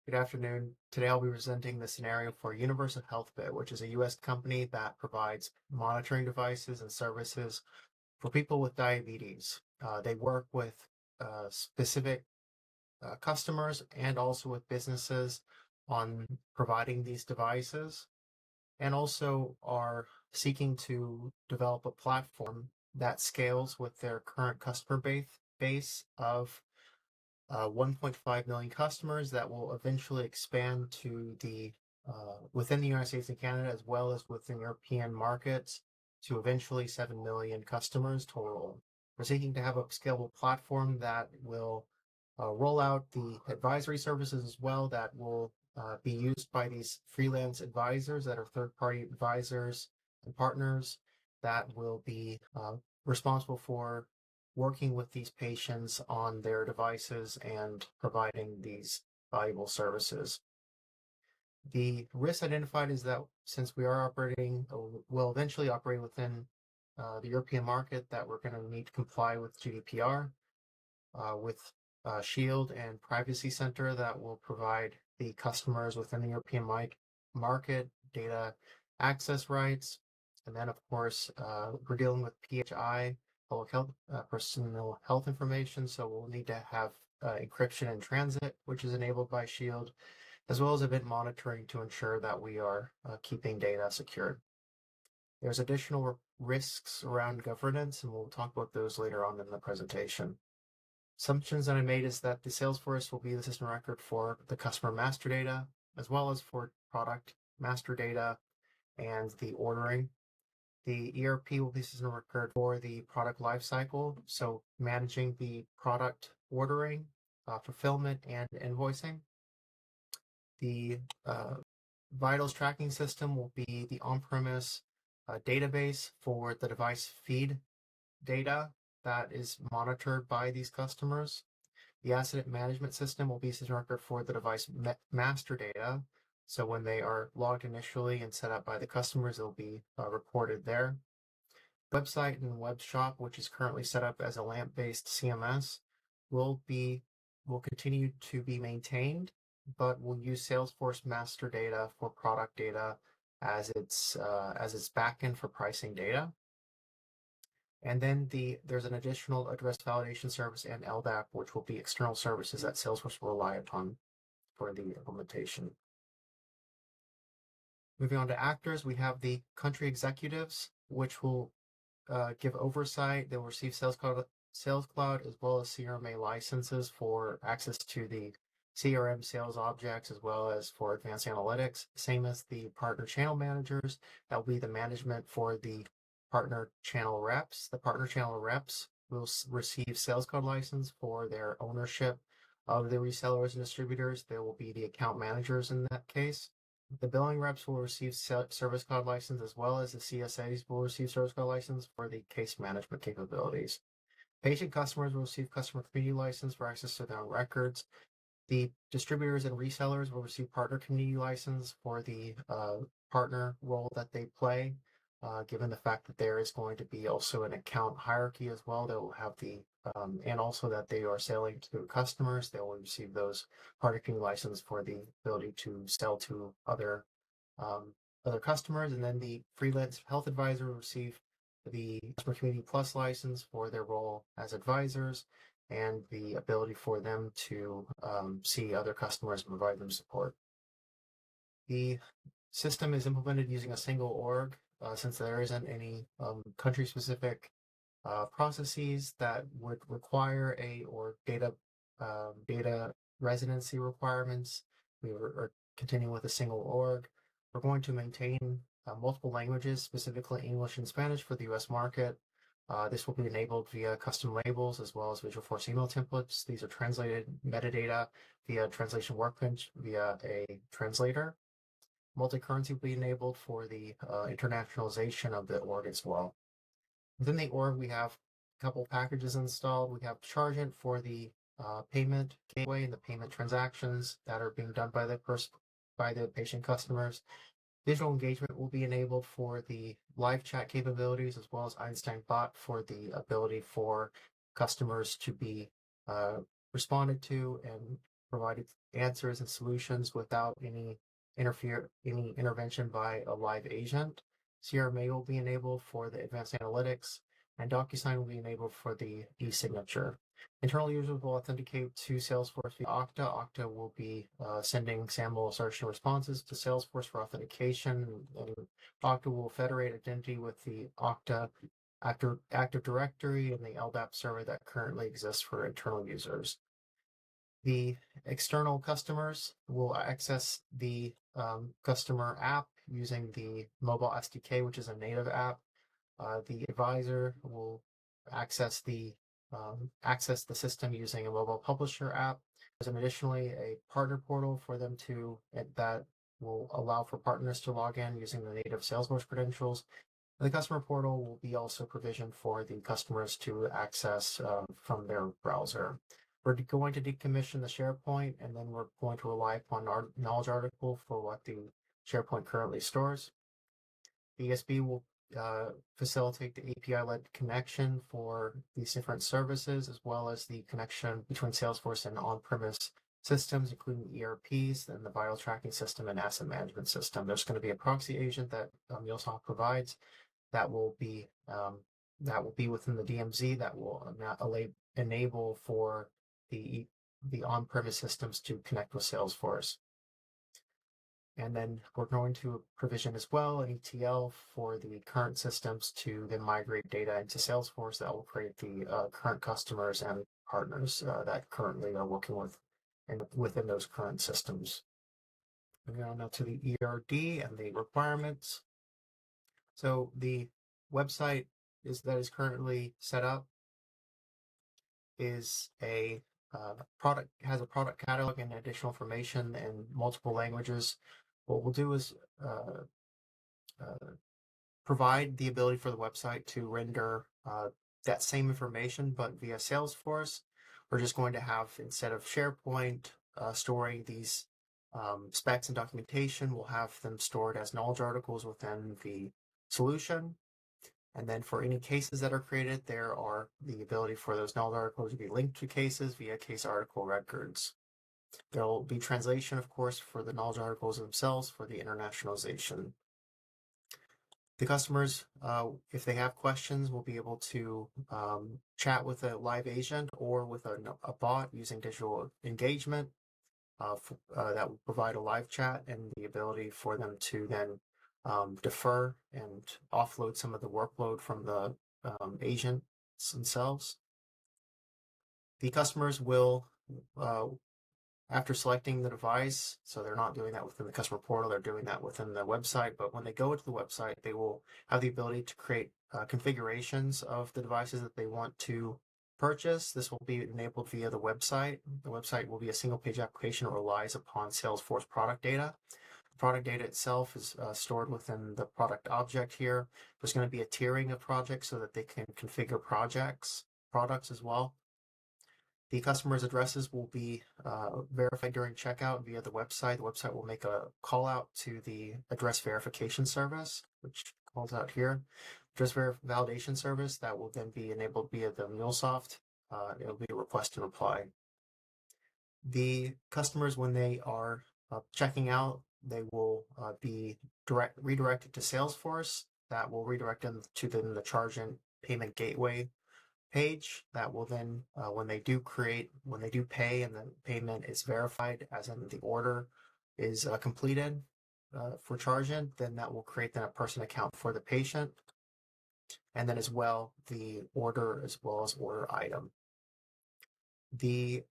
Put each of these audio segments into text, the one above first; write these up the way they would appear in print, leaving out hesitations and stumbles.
Good afternoon. Today I'll be presenting the scenario for Universal HealthBit, which is a US company that provides monitoring devices and services for people with diabetes. They work with specific customers and also with businesses on providing these devices, and also are seeking to develop a platform that scales with their current customer base of 1.5 million customers that will eventually expand to the within the United States and Canada, as well as within European markets, to eventually 7 million customers total. We're seeking to have a scalable platform that will roll out the advisory services as well, that will be used by these freelance advisors that are third-party advisors and partners that will be responsible for working with these patients on their devices and providing these valuable services. The risk identified is that since we are will eventually operate within the European market, that we're going to need to comply with GDPR, with Shield and Privacy Center that will provide the customers within the European market data access rights. And then, of course, we're dealing with PHI, public health, personal health information. So we'll need to have encryption in transit, which is enabled by Shield, as well as event monitoring to ensure that we are keeping data secured. There's additional risks around governance, and we'll talk about those later on in the presentation. Assumptions that I made is that the Salesforce will be the system record for the customer master data, as well as for product master data and the ordering. The ERP will be system record for the product lifecycle, so managing the product ordering, fulfillment, and invoicing. The vitals tracking system will be the on-premise database for the device feed data that is monitored by these customers. The asset management system will be system record for the device master data. So when they are logged initially and set up by the customers, it'll be reported there. Website and web shop, which is currently set up as a LAMP-based CMS, will continue to be maintained, but we'll use Salesforce master data for product data as its backend for pricing data. And then there's an additional address validation service and LDAP, which will be external services that Salesforce will rely upon for the implementation. Moving on to actors, we have the country executives, which will give oversight. They'll receive Sales Cloud as well as CRMA licenses for access to the CRM sales objects, as well as for advanced analytics. Same as the partner channel managers. That will be the management for the partner channel reps. The partner channel reps will receive Sales Cloud license for their ownership of the resellers and distributors. They will be the account managers in that case. The billing reps will receive Service Cloud license, as well as the CSAs will receive Service Cloud license for the case management capabilities. Patient customers will receive customer community license for access to their own records. The distributors and resellers will receive partner community license for the partner role that they play. Given the fact that there is going to be also an account hierarchy as well, they will have and also that they are selling to customers, they will receive those partner community license for the ability to sell to other customers. And then the freelance health advisor will receive the Customer Community Plus license for their role as advisors, and the ability for them to see other customers and provide them support. The system is implemented using a single org, since there isn't any country-specific processes that would require data residency requirements. We are continuing with a single org. We're going to maintain multiple languages, specifically English and Spanish for the US market. This will be enabled via custom labels as well as Visualforce email templates. These are translated metadata via Translation Workbench via a translator. Multi-currency will be enabled for the internationalization of the org as well. Within the org, we have a couple packages installed. We have Chargent for the payment gateway and the payment transactions that are being done by the patient customers. Visual engagement will be enabled for the live chat capabilities, as well as Einstein Bot for the ability for customers to be responded to and provide answers and solutions without any intervention by a live agent. CRMA will be enabled for the advanced analytics, and DocuSign will be enabled for the e-signature. Internal users will authenticate to Salesforce via Okta. Okta will be sending SAML assertion responses to Salesforce for authentication, and Okta will federate identity with the Okta Active Directory and the LDAP server that currently exists for internal users. The external customers will access the customer app using the mobile SDK, which is a native app. The advisor will access the system using a mobile publisher app. There's additionally a partner portal for them that will allow for partners to log in using the native Salesforce credentials. The customer portal will be also provisioned for the customers to access from their browser. We're going to decommission the SharePoint, and then we're going to rely upon our knowledge article for what the SharePoint currently stores. The ESB will facilitate the API-led connection for these different services, as well as the connection between Salesforce and on-premise systems, including ERPs and the vital tracking system and asset management system. There's going to be a proxy agent that MuleSoft provides that will be within the DMZ that will enable for the on-premise systems to connect with Salesforce. And then we're going to provision as well an ETL for the current systems to then migrate data into Salesforce that will create the current customers and partners that currently are working with and within those current systems. Moving on now to the ERD and the requirements. So the website that is currently set up is has a product catalog and additional information in multiple languages. What we'll do is provide the ability for the website to render that same information, but via Salesforce. We're just going to have, instead of SharePoint storing these specs and documentation, we'll have them stored as knowledge articles within the solution. And then for any cases that are created, there are the ability for those knowledge articles to be linked to cases via case article records. There will be translation, of course, for the knowledge articles themselves for the internationalization. The customers, if they have questions, will be able to chat with a live agent or with a bot using digital engagement that will provide a live chat and the ability for them to then defer and offload some of the workload from the agents themselves. The customers will, after selecting the device, so they're not doing that within the customer portal, they're doing that within the website, but when they go into the website, they will have the ability to create configurations of the devices that they want to purchase. This will be enabled via the website. The website will be a single-page application that relies upon Salesforce product data. Product data itself is stored within the product object here. There's going to be a tiering of projects so that they can configure products as well. The customer's addresses will be verified during checkout via the website. The website will make a call out to the address verification service, which calls out here. Address validation service that will then be enabled via the MuleSoft. It'll be a request and reply. The customers, when they are checking out, they will be redirected to Salesforce. That will redirect them to the charge and payment gateway page. That will then, when they do pay and the payment is verified, as in the order is completed for charging, then that will create then a person account for the patient, and then as well the order as well as order item. The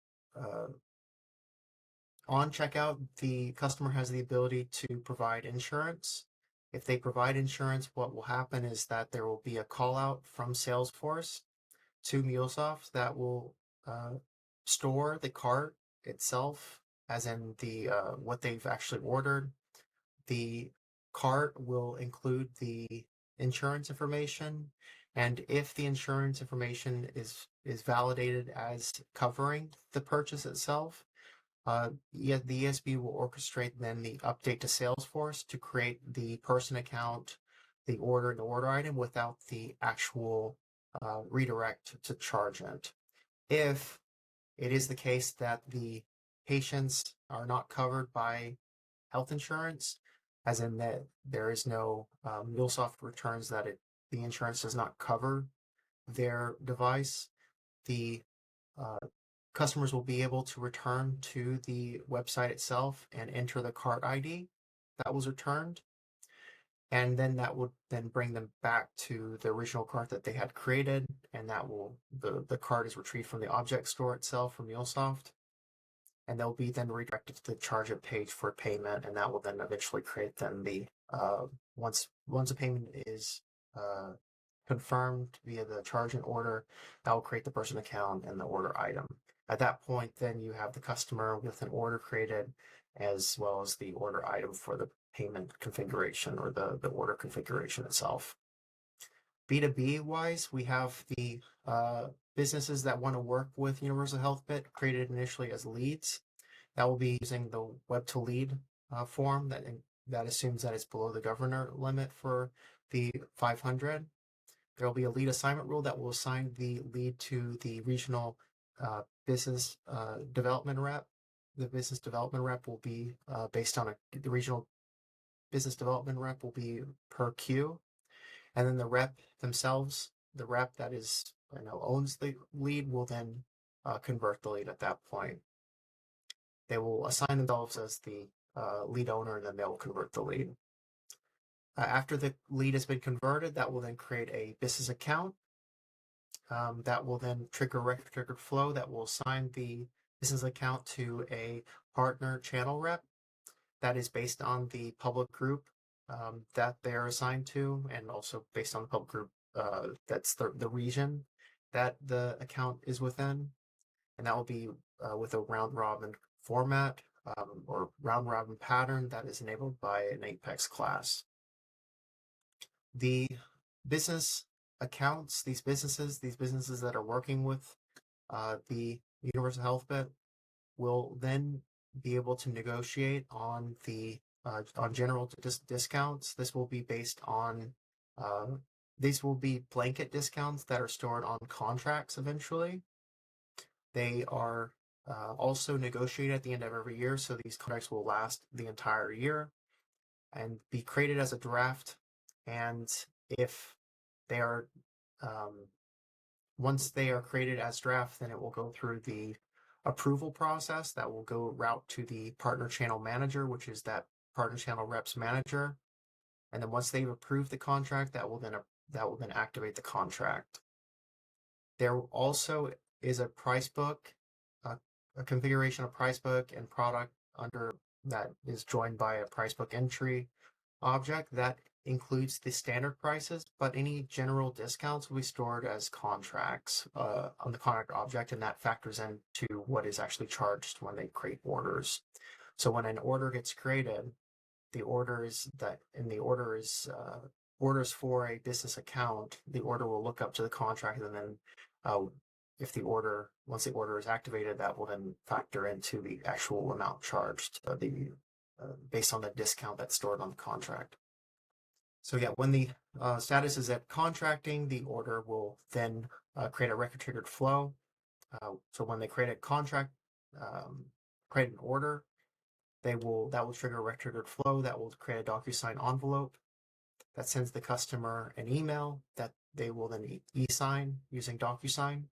on checkout, the customer has the ability to provide insurance. If they provide insurance, what will happen is that there will be a call out from Salesforce to MuleSoft that will store the cart itself, as in the what they've actually ordered. The cart will include the insurance information, and if the insurance information is validated as covering the purchase itself, the ESB will orchestrate then the update to Salesforce to create the person account, the order, and the order item without the actual redirect to charge it. If it is the case that the patients are not covered by health insurance, as in that there is no MuleSoft returns that the insurance does not cover their device, the uh, customers will be able to return to the website itself and enter the cart ID that was returned. And then that would then bring them back to the original cart that they had created, and that will the cart is retrieved from the object store itself from MuleSoft, and they'll be then redirected to the charge it page for payment, and that will then eventually create then the once a payment is confirmed via the charge and order, that will create the person account and the order item. At that point, then you have the customer with an order created, as well as the order item for the payment configuration or the order configuration itself. B2B wise, we have the businesses that want to work with Universal HealthBit created initially as leads. That will be using the web to lead form that assumes that it's below the governor limit for the 500. There will be a lead assignment rule that will assign the lead to the regional business development rep. The business development rep will be based on the regional business development rep will be per queue. And then the rep themselves, the rep that is owns the lead, will then convert the lead at that point. They will assign themselves as the lead owner, and then they will convert the lead. After the lead has been converted, that will then create a business account. That will then trigger record flow that will assign the business account to a partner channel rep that is based on the public group that they're assigned to, and also based on the public group that's the region that the account is within. And that will be with a round robin format or round robin pattern that is enabled by an Apex class. The business accounts, these businesses that are working with the Universal HealthBit will then be able to negotiate on the on general discounts. This will be based on these will be blanket discounts that are stored on contracts eventually. They are also negotiated at the end of every year, so these contracts will last the entire year and be created as a draft. And if they are once they are created as draft, then it will go through the approval process that will go route to the partner channel manager, which is that partner channel reps manager. And then once they've approved the contract, that will then activate the contract. There also is a price book, a configuration of price book and product under that is joined by a price book entry object that includes the standard prices, but any general discounts will be stored as contracts on the contract object, and that factors into what is actually charged when they create orders. So when an order gets created, the order is orders for a business account, the order will look up to the contract, and then if once the order is activated, that will then factor into the actual amount charged, based on the discount that's stored on the contract. So yeah, when the status is at contracting, the order will then create a record triggered flow. So when they create a contract, create an order, that will trigger a record triggered flow that will create a DocuSign envelope that sends the customer an email that they will then e-sign using DocuSign.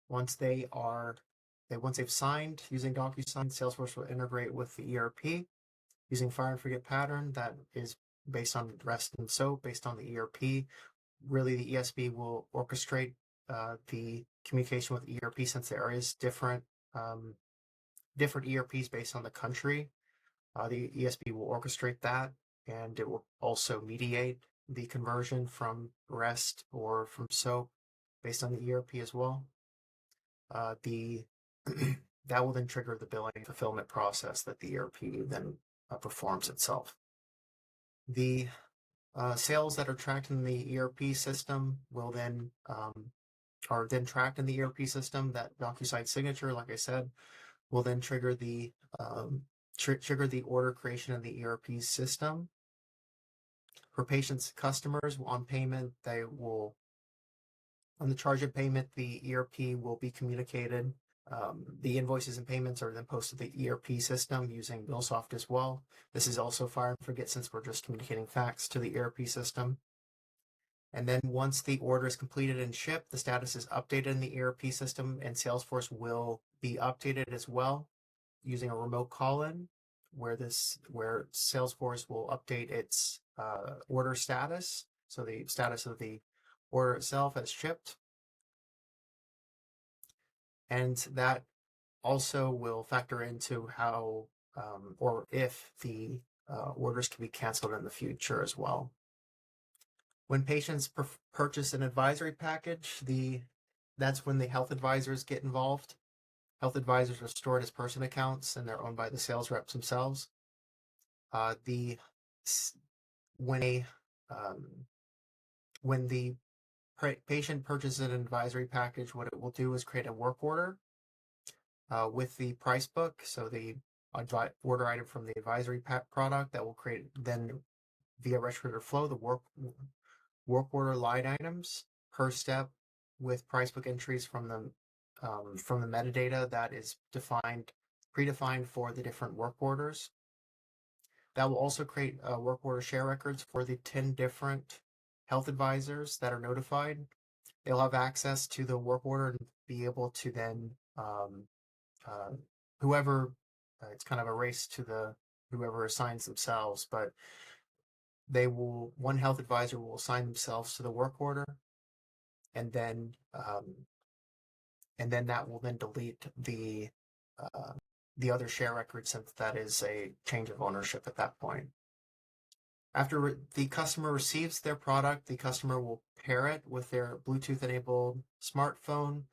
Once they've signed using DocuSign, Salesforce will integrate with the ERP using fire and forget pattern that is based on REST and SOAP, based on the ERP. Really, the ESB will orchestrate the communication with ERP, since there is different ERPs based on the country. The ESB will orchestrate that, and it will also mediate the conversion from REST or from SOAP based on the ERP as well. That will then trigger the billing fulfillment process that the ERP then performs itself. The sales that are tracked in the ERP system will then are then tracked in the ERP system. That DocuSign signature, like I said, will then trigger the order creation in the ERP system. For patients, customers on payment, on the charge of payment, the ERP will be communicated The invoices and payments are then posted to the ERP system using MuleSoft as well. This is also fire and forget since we're just communicating facts to the ERP system. And then once the order is completed and shipped, the status is updated in the ERP system, and Salesforce will be updated as well using a remote call-in, where Salesforce will update its order status, so the status of the order itself as shipped, and that also will factor into how or if the orders can be canceled in the future as well. When patients purchase an advisory package, that's when the health advisors get involved. Health advisors are stored as person accounts, and they're owned by the sales reps themselves. When the patient purchases an advisory package, what it will do is create a work order with the price book, so the order item from the advisory product that will create then via register flow the work order line items per step with price book entries from the metadata that is predefined for the different work orders. That will also create work order share records for the 10 different health advisors that are notified. They'll have access to the work order and be able to then whoever it's kind of a race to whoever assigns themselves, but one health advisor will assign themselves to the work order, and then that will then delete the other share record, since that is a change of ownership at that point. After the customer receives their product, the customer will pair it with their Bluetooth-enabled smartphone.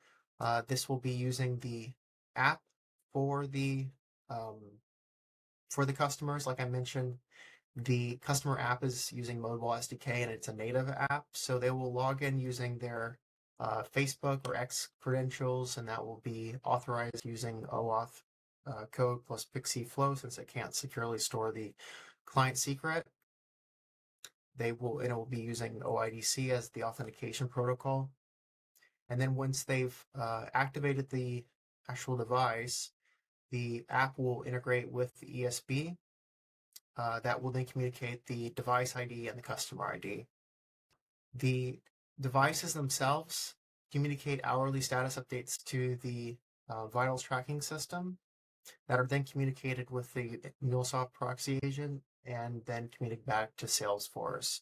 This will be using the app for the customers. Like I mentioned, the customer app is using Modal SDK, and it's a native app, so they will log in using their Facebook or X credentials, and that will be authorized using OAuth code plus Pixie Flow, since it can't securely store the client secret. It will be using OIDC as the authentication protocol. And then once they've activated the actual device, the app will integrate with the ESB. That will then communicate the device ID and the customer ID. The devices themselves communicate hourly status updates to the vitals tracking system that are then communicated with the MuleSoft proxy agent and then communicated back to Salesforce.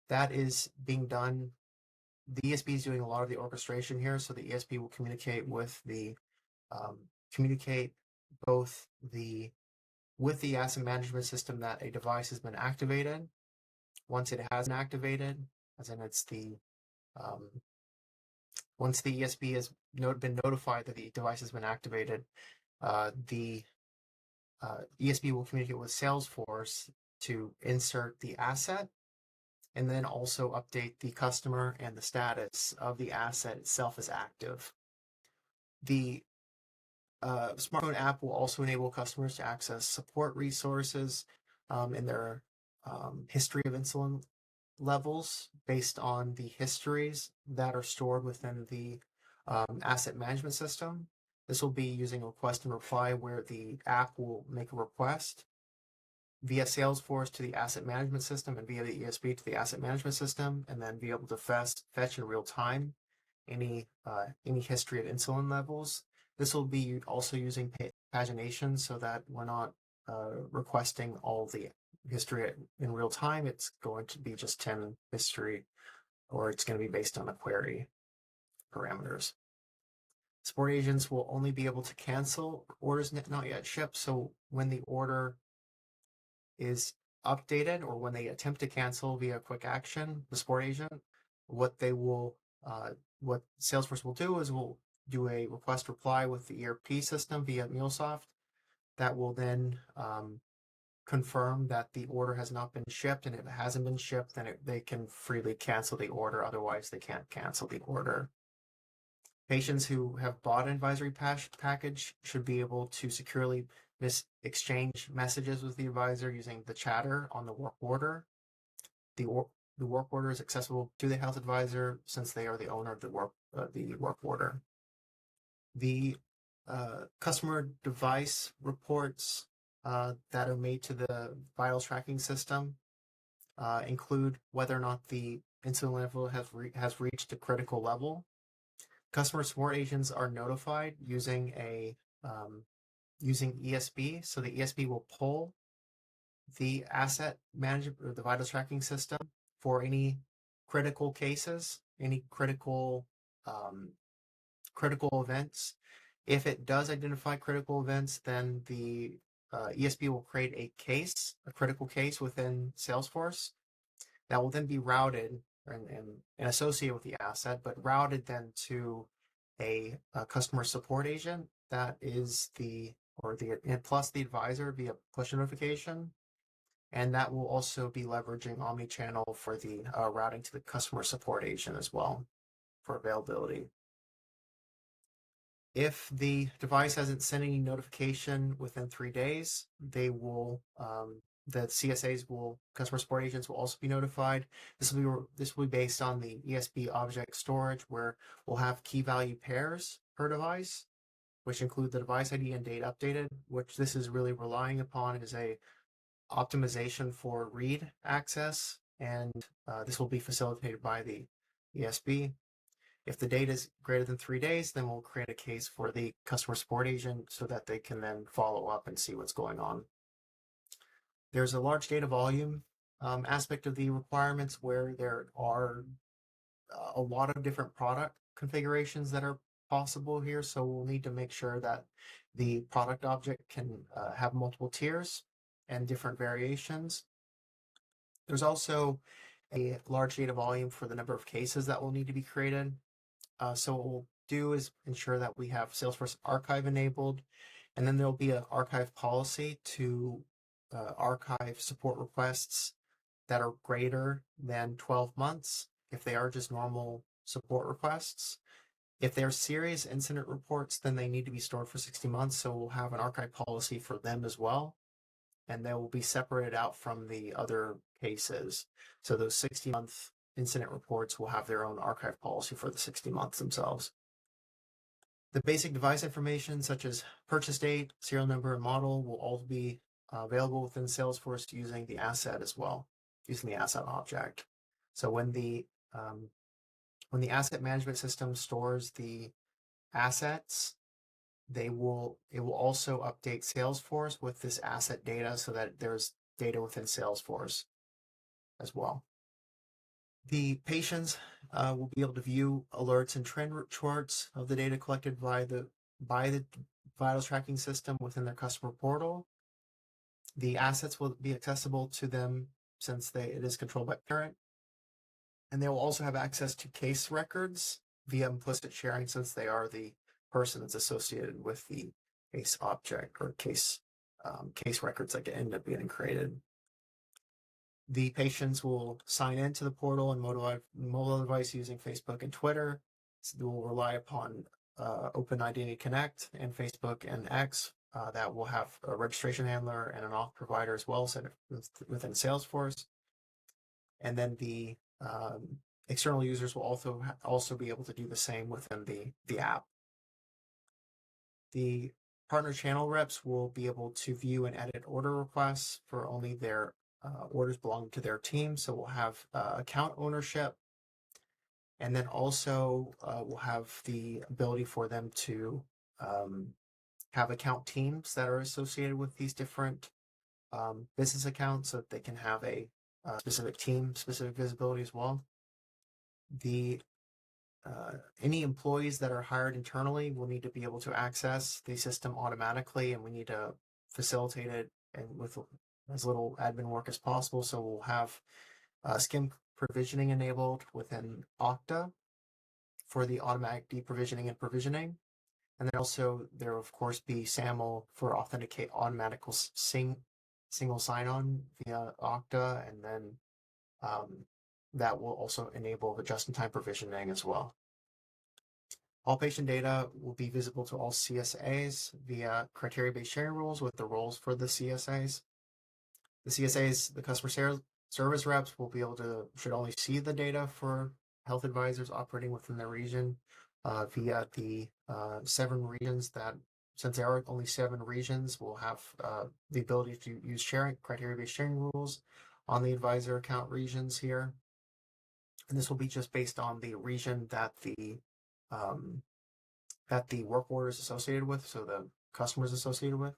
That is being done. The ESB is doing a lot of the orchestration here, so the ESB will communicate with both with the asset management system that a device has been activated. Once it has been activated, as in once the ESB has been notified that the device has been activated, the ESB will communicate with Salesforce to insert the asset, and then also update the customer and the status of the asset itself as active. The smartphone app will also enable customers to access support resources in their history of insulin levels based on the histories that are stored within the asset management system. This will be using request and reply, where the app will make a request via Salesforce to the asset management system and via the ESB to the asset management system, and then be able to fetch in real time any history of insulin levels. This will be also using pagination, so that we're not requesting all the history in real time. It's going to be just 10 history, or it's going to be based on a query parameters. Support agents will only be able to cancel orders not yet shipped. So when the order is updated, or when they attempt to cancel via quick action, the support agent, what Salesforce will do is will do a request reply with the ERP system via MuleSoft that will then confirm that the order has not been shipped, and if it hasn't been shipped, then they can freely cancel the order. Otherwise, they can't cancel the order. Patients who have bought an advisory package should be able to securely exchange messages with the advisor using the chatter on the work order. The work order is accessible to the health advisor since they are the owner of the work order. The customer device reports that are made to the vitals tracking system include whether or not the insulin level has reached a critical level. Customer support agents are notified using using ESB. So the ESB will pull the asset management or the vitals tracking system for any critical cases, any critical events. If it does identify critical events, then the ESB will create a critical case within Salesforce that will then be routed and associated with the asset, but routed then to a customer support agent that is plus the advisor via push notification. And that will also be leveraging omni-channel for the routing to the customer support agent as well for availability. If the device hasn't sent any notification within 3 days, they will the CSAs customer support agents will also be notified. This will be based on the ESB object storage, where we'll have key value pairs per device, which include the device ID and date updated. Which this is really relying upon is a optimization for read access, and this will be facilitated by the ESB. If the data is greater than 3 days, then we'll create a case for the customer support agent so that they can then follow up and see what's going on. There's a large data volume aspect of the requirements where there are a lot of different product configurations that are possible here. So we'll need to make sure that the product object can have multiple tiers and different variations. There's also a large data volume for the number of cases that will need to be created. So what we'll do is ensure that we have Salesforce Archive enabled, and then there'll be an archive policy to archive support requests that are greater than 12 months if they are just normal support requests. If they're serious incident reports, then they need to be stored for 60 months. So we'll have an archive policy for them as well. And they will be separated out from the other cases. So those 60-month incident reports will have their own archive policy for the 60 months themselves. The basic device information, such as purchase date, serial number, and model, will all be available within Salesforce using the asset as well, using the asset object. So when the asset management system stores the assets, it will also update Salesforce with this asset data so that there's data within Salesforce as well. The patients will be able to view alerts and trend charts of the data collected by the vitals tracking system within their customer portal. The assets will be accessible to them since it is controlled by parent. And they will also have access to case records via implicit sharing, since they are the person that's associated with the case object or case records that end up getting created. The patients will sign into the portal and mobile device using Facebook and Twitter. So they will rely upon Open Identity Connect and Facebook and X that will have a registration handler and an auth provider as well set within Salesforce. And then the external users will also be able to do the same within the app. The partner channel reps will be able to view and edit order requests for only their orders belonging to their team. So we'll have account ownership, and then also we'll have the ability for them to have account teams that are associated with these different business accounts, so that they can have a specific team, specific visibility as well. Any employees that are hired internally will need to be able to access the system automatically, and we need to facilitate it and with as little admin work as possible. So we'll have skim provisioning enabled within Okta for the automatic deprovisioning and provisioning. And then also there will of course be SAML for automatic single sign-on via Okta, and then that will also enable the just-in-time provisioning as well. All patient data will be visible to all CSAs via criteria-based sharing rules with the roles for the CSAs. The CSAs, the customer service reps, should only see the data for health advisors operating within their region via the 7 regions that since there are only 7 regions, we'll have the ability to use sharing criteria-based sharing rules on the advisor account regions here. And this will be just based on the region that the work order is associated with, so the customer is associated with.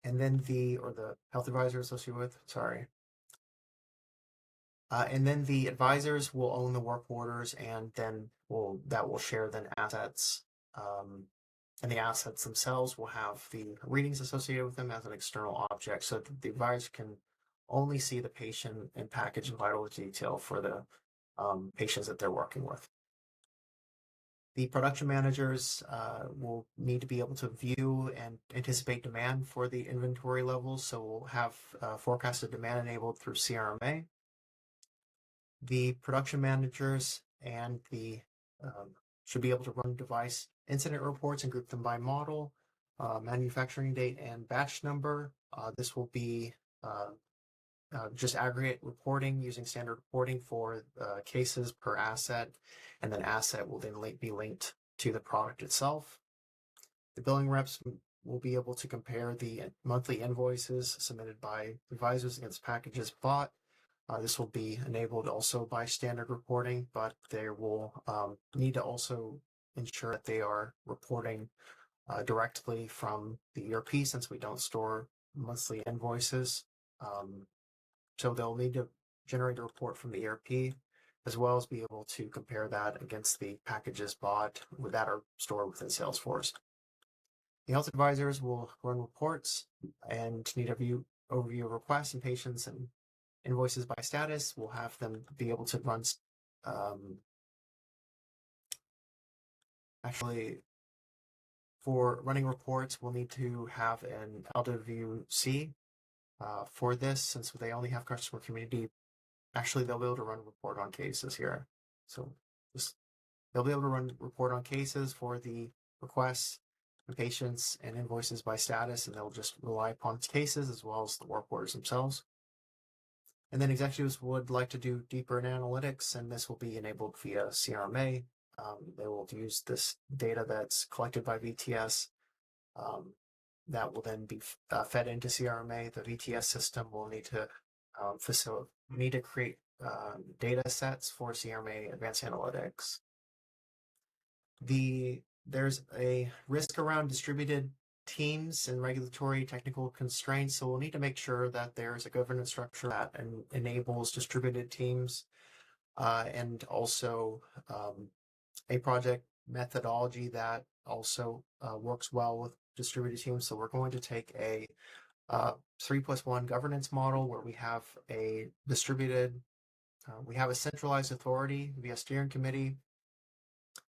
And then the health advisor associated with, sorry. And then the advisors will own the work orders, and then that will share then assets. And the assets themselves will have the readings associated with them as an external object, so that the advisor can only see the patient and package and vital detail for the patients that they're working with. The production managers will need to be able to view and anticipate demand for the inventory levels, so we'll have forecasted demand enabled through CRMA. The production managers and the should be able to run device incident reports and group them by model, manufacturing date, and batch number. This will be just aggregate reporting using standard reporting for cases per asset, and then asset will then be linked to the product itself. The billing reps will be able to compare the monthly invoices submitted by advisors against packages bought. This will be enabled also by standard reporting, but they will need to also ensure that they are reporting directly from the ERP, since we don't store monthly invoices. So they'll need to generate a report from the ERP, as well as be able to compare that against the packages bought that are stored within Salesforce. The health advisors will run reports and need a overview of requests and patients and invoices by status. We'll have them be able to run actually, for running reports, we'll need to have an LWC for this, since they only have customer community. Actually, they'll be able to run report on cases here. So they'll be able to run report on cases for the requests, the patients, and invoices by status, and they'll just rely upon cases as well as the work orders themselves. And then executives would like to do deeper in analytics, and this will be enabled via CRMA. They will use this data that's collected by VTS that will then be fed into CRMA. The VTS system will need to create data sets for CRMA Advanced Analytics. There's a risk around distributed teams and regulatory technical constraints, so we'll need to make sure that there's a governance structure that enables distributed teams, and also a project methodology that also works well with distributed teams. So we're going to take a 3+1 governance model where we have a distributed, we have a centralized authority via steering committee,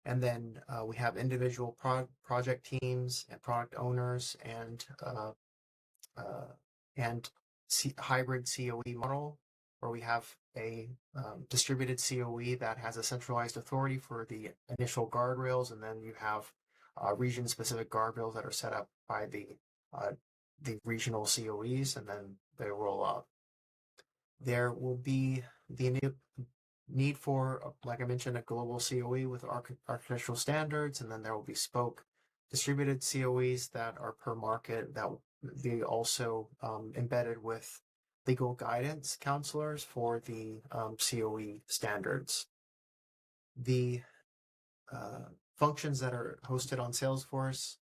and then we have individual project teams and product owners, and hybrid COE model, where we have a distributed COE that has a centralized authority for the initial guardrails, and then you have region-specific guardrails that are set up by the regional COEs, and then they roll out. There will be the need for, like I mentioned, a global COE with architectural standards, and then there will be spoke distributed COEs that are per market, that will be also embedded with legal guidance counselors for the COE standards. The functions that are hosted on Salesforce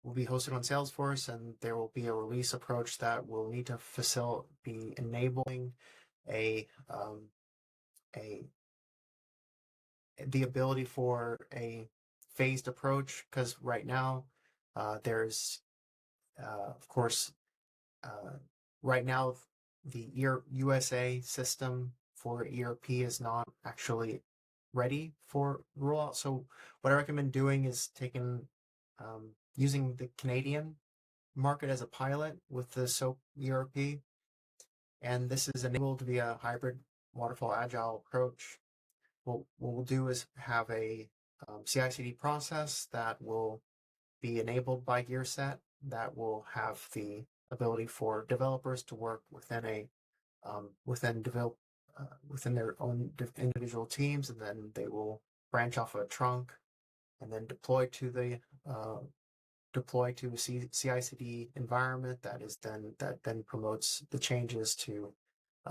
will be hosted on Salesforce, and there will be a release approach that will need to be enabling the ability for a phased approach, because right now there's of course right now the USA system for ERP is not actually ready for rollout. So what I recommend doing is using the Canadian market as a pilot with the SOAP ERP, and this is enabled via hybrid waterfall agile approach. What we'll do is have a CI/CD process that will be enabled by GearSet, that will have the ability for developers to work within their own individual teams, and then they will branch off a trunk and then deploy to the CI/CD environment that then promotes the changes to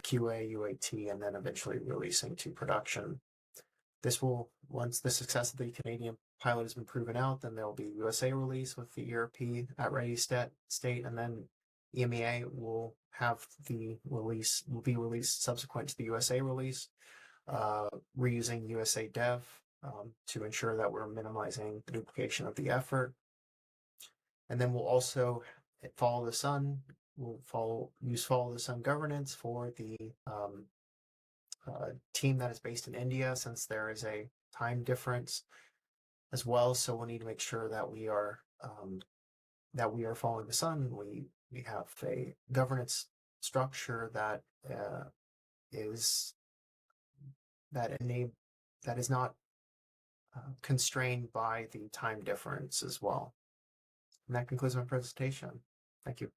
QA, UAT, and then eventually releasing to production. This will, once the success of the Canadian pilot has been proven out, then there will be USA release with the ERP at ready state, and then EMEA will be released subsequent to the USA release, reusing USA Dev to ensure that we're minimizing the duplication of the effort. And then we'll also follow the sun. We'll use follow the sun governance for the team that is based in India, since there is a time difference as well. So we'll need to make sure that we are following the sun. We have a governance structure that is not constrained by the time difference as well. And that concludes my presentation. Thank you.